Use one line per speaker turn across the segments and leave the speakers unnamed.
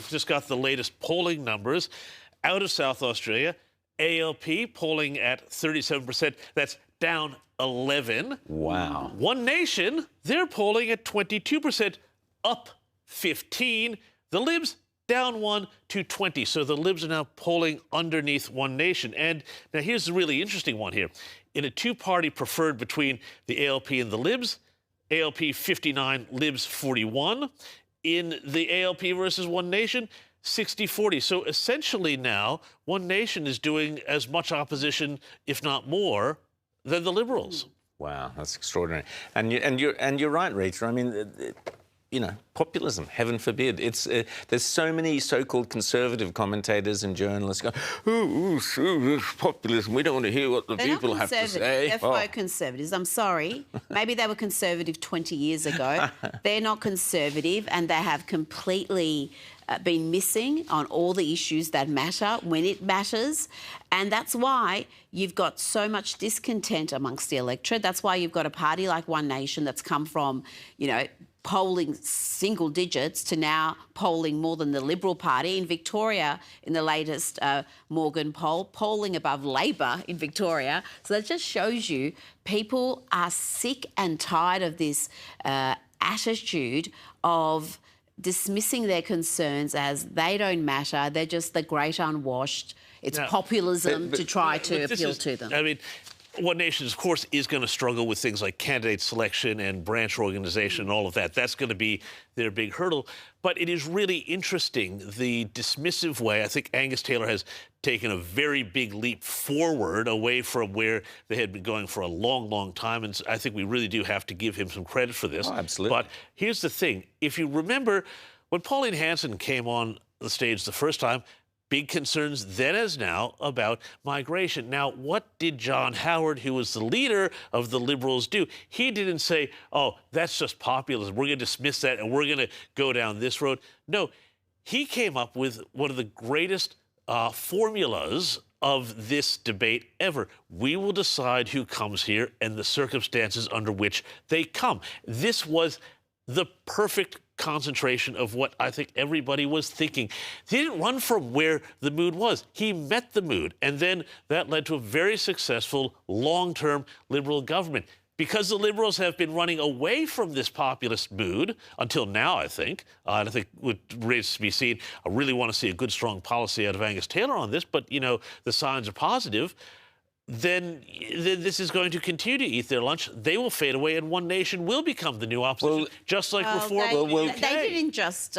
I've just got the latest polling numbers out of South Australia. ALP polling at 37%. That's down 11.
Wow.
One Nation, they're polling at 22%, up 15. The Libs down 1 to 20. So the Libs are now polling underneath One Nation. And now here's the really interesting one here. In a two-party preferred between the ALP and the Libs, ALP 59, Libs 41. In the ALP versus One Nation, 60-40. So essentially now, One Nation is doing as much opposition, if not more, than the Liberals.
Wow, that's extraordinary. And you're right, Rita. I mean, you know, populism, heaven forbid. It's there's so many so-called conservative commentators and journalists go, ooh, populism. We don't want to hear what the people have to say.
They're folk conservatives. I'm sorry. Maybe they were conservative 20 years ago. They're not conservative, and they have completely been missing on all the issues that matter when it matters. And that's why you've got so much discontent amongst the electorate. That's why you've got a party like One Nation that's come from, you know, polling single digits to now polling more than the Liberal Party. In Victoria, in the latest Morgan poll, polling above Labor in Victoria. So that just shows you people are sick and tired of this attitude of dismissing their concerns as they don't matter. They're just the great unwashed. It's populism to try to appeal to them.
I mean, One Nation, of course, is going to struggle with things like candidate selection and branch organization and all of that. That's going to be their big hurdle. But it is really interesting, the dismissive way. I think Angus Taylor has taken a very big leap forward away from where they had been going for a long, long time. And I think we really do have to give him some credit for this.
Oh, absolutely.
But here's the thing. If you remember, when Pauline Hanson came on the stage the first time, big concerns then as now about migration. Now, what did John Howard, who was the leader of the Liberals, do? He didn't say, oh, that's just populism. We're going to dismiss that and we're going to go down this road. No, he came up with one of the greatest formulas of this debate ever. We will decide who comes here and the circumstances under which they come. This was the perfect concentration of what I think everybody was thinking. He didn't run from where the mood was. He met the mood. And then that led to a very successful long-term Liberal government. Because the Liberals have been running away from this populist mood until now, I think. And I think what remains to be seen, I really want to see a good, strong policy out of Angus Taylor on this, but, you know, the signs are positive. Then this is going to continue to eat their lunch. They will fade away, and One Nation will become the new opposition, just like reform.
They didn't just...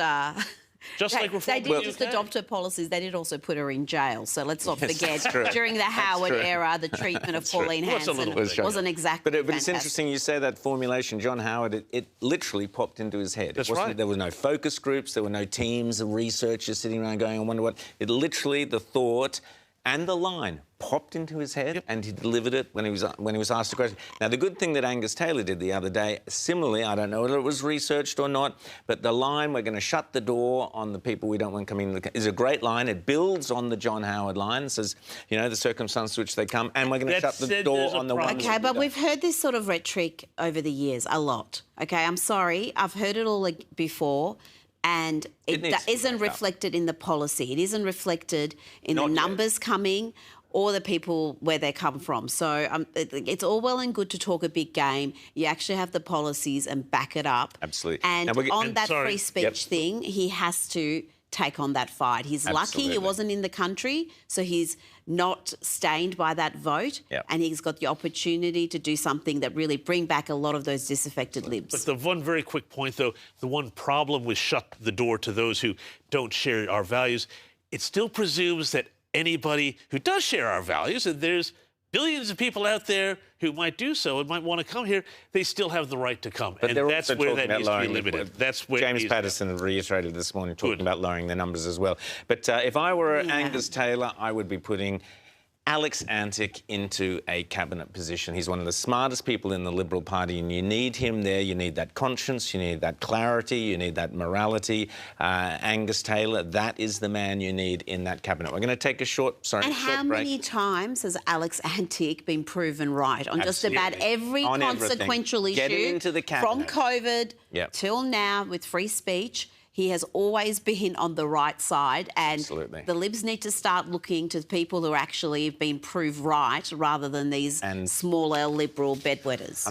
Just like reform.
They didn't just adopt her policies, they did also put her in jail. So let's not forget, during the Howard era, the treatment of Pauline Hanson wasn't exactly
But it's interesting you say that formulation. John Howard, it literally popped into his head.
That's right.
There were no focus groups, there were no teams of researchers sitting around going, I wonder what... It literally, the thought and the line popped into his head, and he delivered it when he was asked a question. Now, the good thing that Angus Taylor did the other day, similarly, I don't know whether it was researched or not, but the line, we're going to shut the door on the people we don't want coming in, is a great line. It builds on the John Howard line. It says, you know, the circumstances to which they come, and we're going to shut the door on the ones...
OK, but we've heard this sort of rhetoric over the years a lot. OK, I'm sorry, I've heard it all before. And it isn't reflected in the policy. It isn't reflected in the numbers coming or the people where they come from. So it's all well and good to talk a big game. You actually have the policies and back it up.
Absolutely.
And on that free speech thing, he has to take on that fight. He's lucky he wasn't in the country, so he's not stained by that vote, and he's got the opportunity to do something that really bring back a lot of those disaffected Libs.
But the one very quick point, though, the one problem with shut the door to those who don't share our values, it still presumes that anybody who does share our values, and there's billions of people out there who might do so and might want to come here, they still have the right to come.
But
and that's where that needs to be limited. That's where
James Patterson reiterated this morning, talking about lowering the numbers as well. But if I were Angus Taylor, I would be putting Alex Antic into a cabinet position. He's one of the smartest people in the Liberal Party, and you need him there. You need that conscience, you need that clarity, you need that morality. Angus Taylor, that is the man you need in that cabinet. We're going to take a short break.
And how many times has Alex Antic been proven right on just about every consequential issue, from COVID till now with free speech? He has always been on the right side, and
Absolutely.
the Libs need to start looking to the people who actually have been proved right rather than these small L liberal bedwetters.